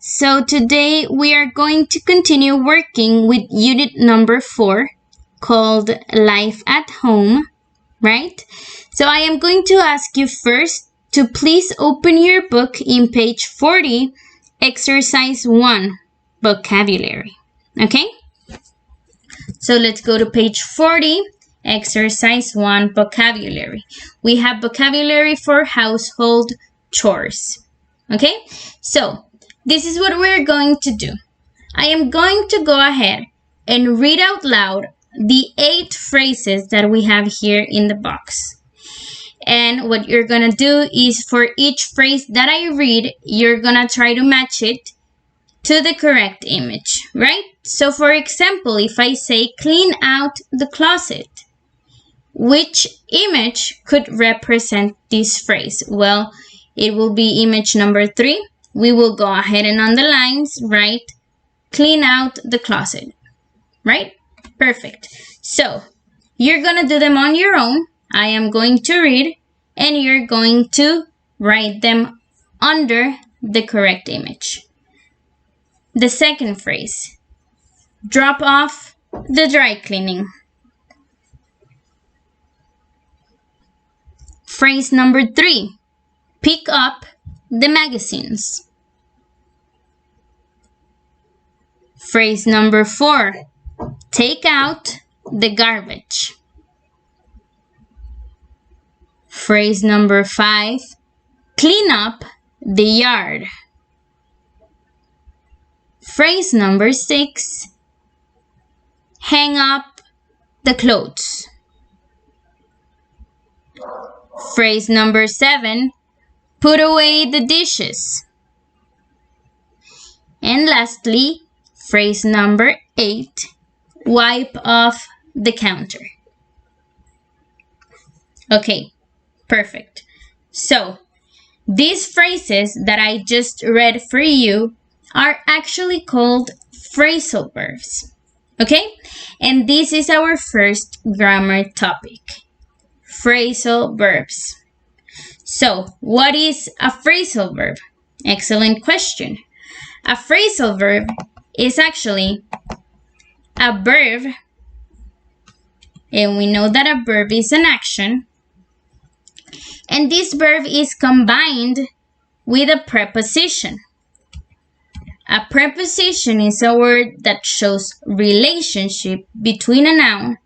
So today we are going to continue working with unit number 4 called Life at Home, right? So I am going to ask you first to please open your book in page 40, exercise 1, vocabulary, okay? So let's go to page 40, exercise 1, vocabulary. We have vocabulary for household chores, okay? So this is what we're going to do. I am going to go ahead and read out loud the 8 phrases that we have here in the box. And what you're gonna do is for each phrase that I read, you're gonna try to match it to the correct image, right? So for example, if I say clean out the closet, which image could represent this phrase? Well, it will be image number 3. We will go ahead and on the lines write clean out the closet, right? Perfect. So you're gonna do them on your own. I am going to read and you're going to write them under the correct image. The second phrase, drop off the dry cleaning. Phrase number 3, pick up the magazines. Phrase number 4, take out the garbage. Phrase number 5, clean up the yard. Phrase number 6, hang up the clothes. Phrase number 7, put away the dishes. And lastly, phrase number 8, wipe off the counter. Okay, perfect. So these phrases that I just read for you are actually called phrasal verbs. Okay? And this is our first grammar topic. Phrasal verbs. So, what is a phrasal verb? Excellent question. A phrasal verb is actually a verb, and we know that a verb is an action, and this verb is combined with a preposition. A preposition is a word that shows relationship between a noun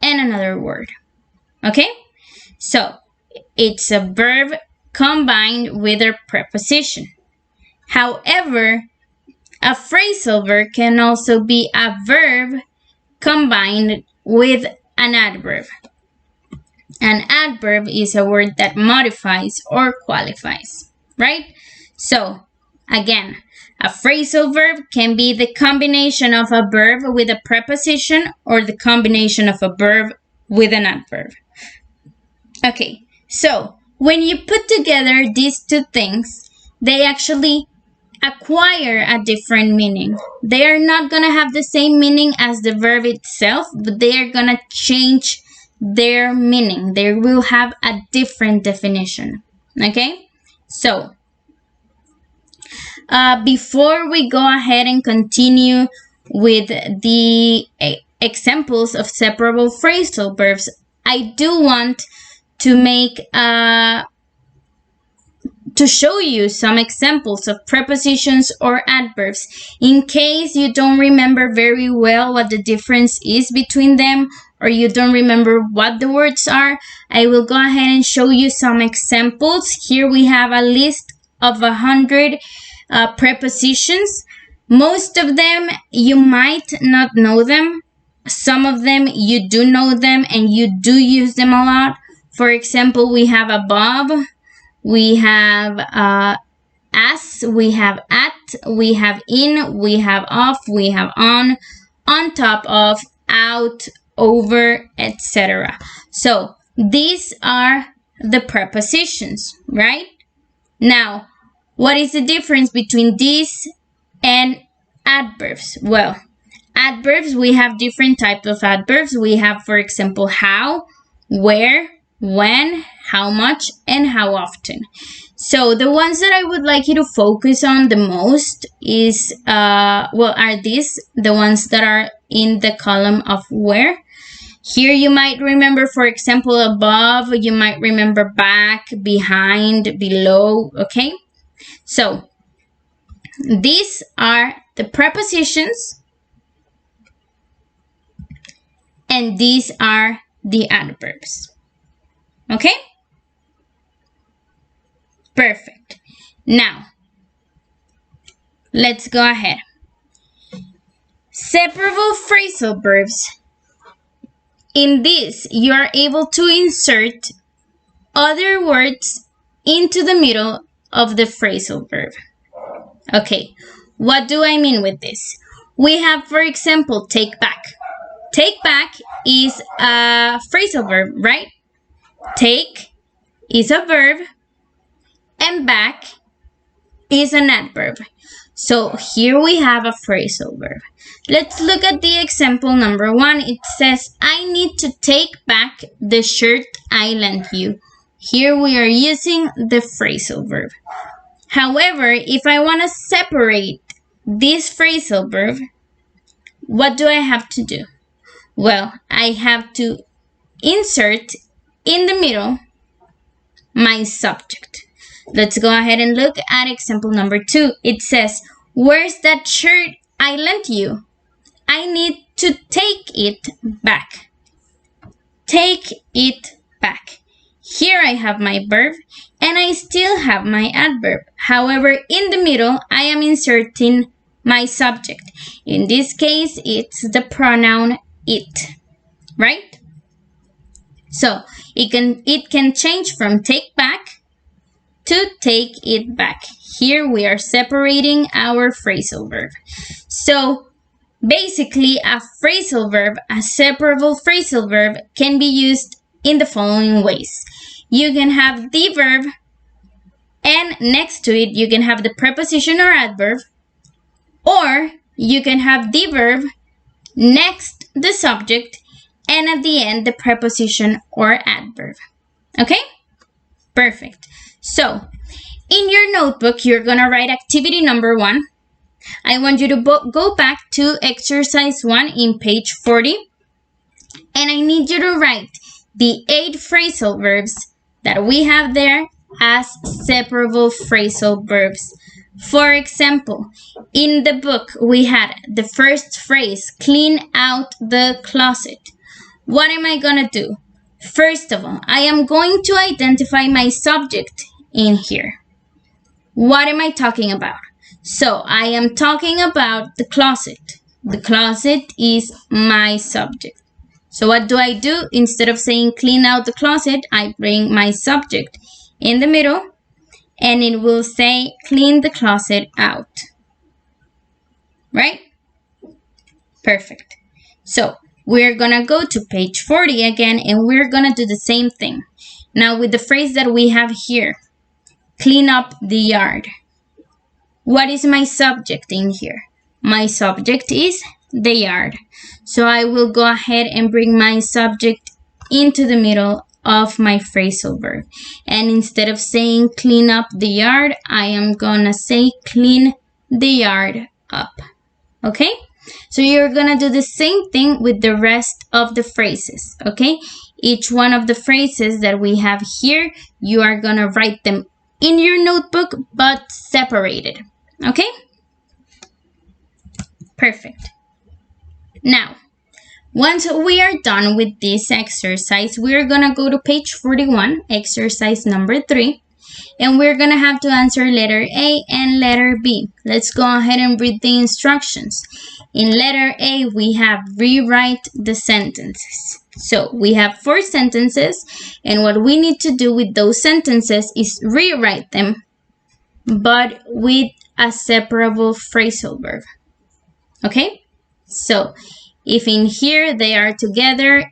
and another word. Okay? So, it's a verb combined with a preposition. However, a phrasal verb can also be a verb combined with an adverb. An adverb is a word that modifies or qualifies, right? So, again, a phrasal verb can be the combination of a verb with a preposition or the combination of a verb with an adverb. Okay, so when you put together these two things, they actually acquire a different meaning. They are not going to have the same meaning as the verb itself, but they are going to change their meaning. They will have a different definition. Okay, so before we go ahead and continue with the examples of separable phrasal verbs, I do want to show you some examples of prepositions or adverbs in case you don't remember very well what the difference is between them or you don't remember what the words are. I will go ahead and show you some examples. Here we have a list of 100 prepositions. Most of them you might not know them. Some of them you do know them and you do use them a lot. For example, we have above, we have as, we have at, we have in, we have off, we have on top of, out, over, etc. So these are the prepositions, right? Now, what is the difference between these and adverbs? Well, adverbs, we have different types of adverbs. We have, for example, how, where, when, how much, and how often. So the ones that I would like you to focus on the most is, are these, the ones that are in the column of where. Here you might remember, for example, above, you might remember back, behind, below, okay? So these are the prepositions and these are the adverbs, okay? Perfect. Now, let's go ahead. Separable phrasal verbs. In this, you are able to insert other words into the middle of the phrasal verb. Okay, what do I mean with this? We have, for example, take back. Take back is a phrasal verb, right? Take is a verb and back is an adverb. So here we have a phrasal verb. Let's look at the example number 1. It says, I need to take back the shirt I lent you. Here we are using the phrasal verb. However, if I want to separate this phrasal verb, what do I have to do? Well, I have to insert in the middle my subject. Let's go ahead and look at example number 2. It says, where's that shirt I lent you? I need to take it back. Take it back. Here I have my verb and I still have my adverb. However, in the middle, I am inserting my subject. In this case, it's the pronoun it, right? So it can change from take back to take it back. Here we are separating our phrasal verb. So basically a phrasal verb, a separable phrasal verb, can be used in the following ways. You can have the verb and next to it you can have the preposition or adverb, or you can have the verb next the subject and at the end the preposition or adverb. Okay? Perfect. So, in your notebook, you're going to write activity number 1. I want you to go back to exercise 1 in page 40. And I need you to write the 8 phrasal verbs that we have there as separable phrasal verbs. For example, in the book, we had the first phrase, clean out the closet. What am I going to do? First of all, I am going to identify my subject in here. What am I talking about? So I am talking about the closet. The closet is my subject. So what do I do? Instead of saying clean out the closet, I bring my subject in the middle and it will say clean the closet out. Right? Perfect. So we're gonna go to page 40 again and we're gonna do the same thing. Now with the phrase that we have here, clean up the yard. What is my subject in here? My subject is the yard. So I will go ahead and bring my subject into the middle of my phrasal verb. And instead of saying clean up the yard, I am gonna say clean the yard up. Okay? So you're gonna do the same thing with the rest of the phrases, okay? Each one of the phrases that we have here, you are gonna write them in your notebook, but separated, okay? Perfect. Now, once we are done with this exercise, we're gonna go to page 41, exercise number 3, and we're gonna have to answer letter A and letter B. Let's go ahead and read the instructions. In letter A, we have rewrite the sentences. So we have 4 sentences, and what we need to do with those sentences is rewrite them, but with a separable phrasal verb. Okay? So if in here they are together,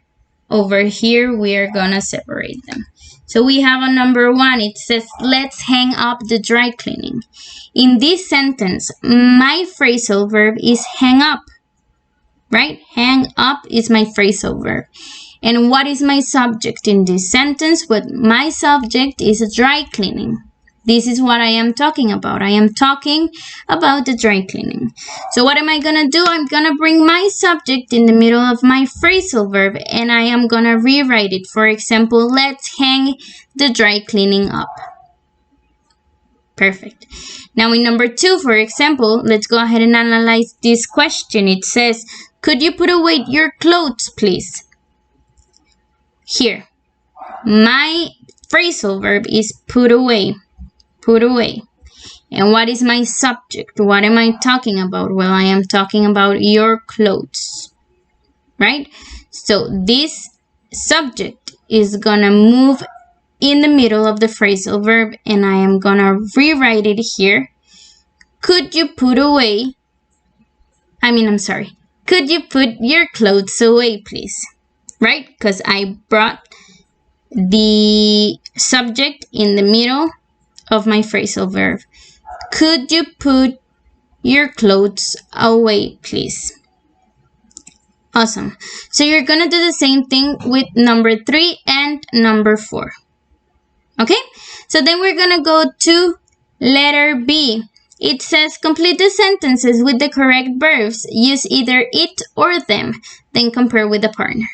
over here we are gonna separate them. So we have a number 1. It says, let's hang up the dry cleaning. In this sentence, my phrasal verb is hang up, right? Hang up is my phrasal verb. And what is my subject in this sentence? Well, my subject is dry cleaning. This is what I am talking about. I am talking about the dry cleaning. So what am I going to do? I'm going to bring my subject in the middle of my phrasal verb and I am going to rewrite it. For example, let's hang the dry cleaning up. Perfect. Now in number 2, for example, let's go ahead and analyze this question. It says, could you put away your clothes, please? Here, my phrasal verb is put away. Put away. And what is my subject? What am I talking about? Well, I am talking about your clothes, right? So this subject is gonna move in the middle of the phrasal verb and I am gonna rewrite it here. Could you put away, could you put your clothes away, please? Right? Because I brought the subject in the middle of my phrasal verb. Could you put your clothes away, please? Awesome. So you're going to do the same thing with number 3 and number 4. Okay? So then we're going to go to letter B. It says complete the sentences with the correct verbs. Use either it or them. Then compare with the partner.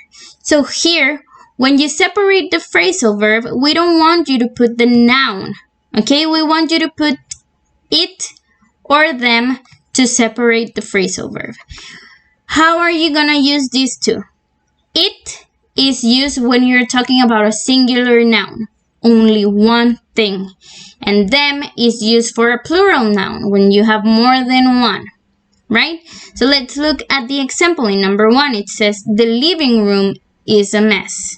So here, when you separate the phrasal verb, we don't want you to put the noun. Okay, we want you to put it or them to separate the phrasal verb. How are you going to use these two? It is used when you're talking about a singular noun, only one thing. And them is used for a plural noun when you have more than one, right? So let's look at the example in number 1. It says, the living room is a mess.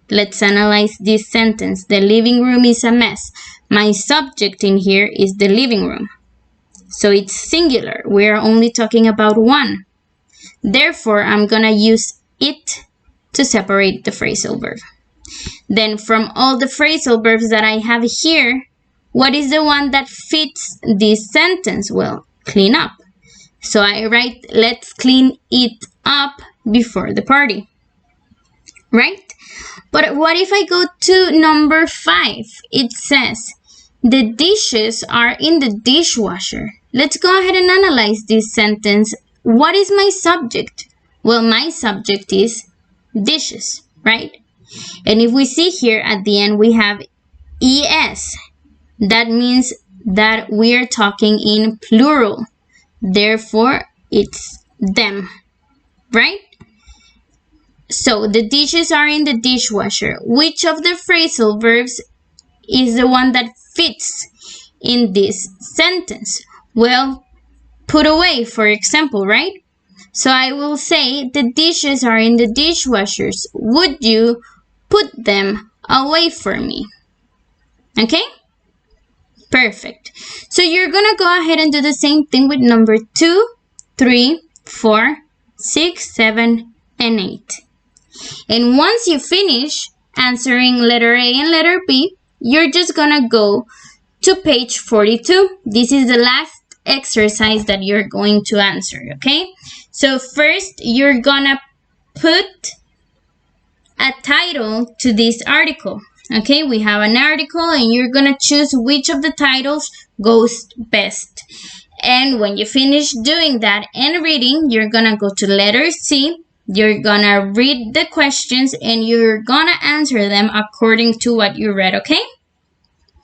Let's analyze this sentence. The living room is a mess. My subject in here is the living room. So it's singular. We're only talking about one. Therefore, I'm going to use it to separate the phrasal verb. Then from all the phrasal verbs that I have here, what is the one that fits this sentence? Well, clean up. So I write, let's clean it up before the party. Right? But what if I go to number 5? It says, the dishes are in the dishwasher. Let's go ahead and analyze this sentence. What is my subject? Well, my subject is dishes, right? And if we see here at the end, we have es. That means that we are talking in plural. Therefore, it's them, right? So the dishes are in the dishwasher. Which of the phrasal verbs is the one that fits in this sentence? Well, put away, for example, right? So I will say the dishes are in the dishwashers. Would you put them away for me? Okay? Perfect. So you're going to go ahead and do the same thing with number 2, 3, 4, 6, 7, and 8. And once you finish answering letter A and letter B, you're just going to go to page 42. This is the last exercise that you're going to answer, okay? So first, you're going to put a title to this article. Okay, we have an article and you're going to choose which of the titles goes best. And when you finish doing that and reading, you're going to go to letter C. You're gonna read the questions and you're gonna answer them according to what you read, okay?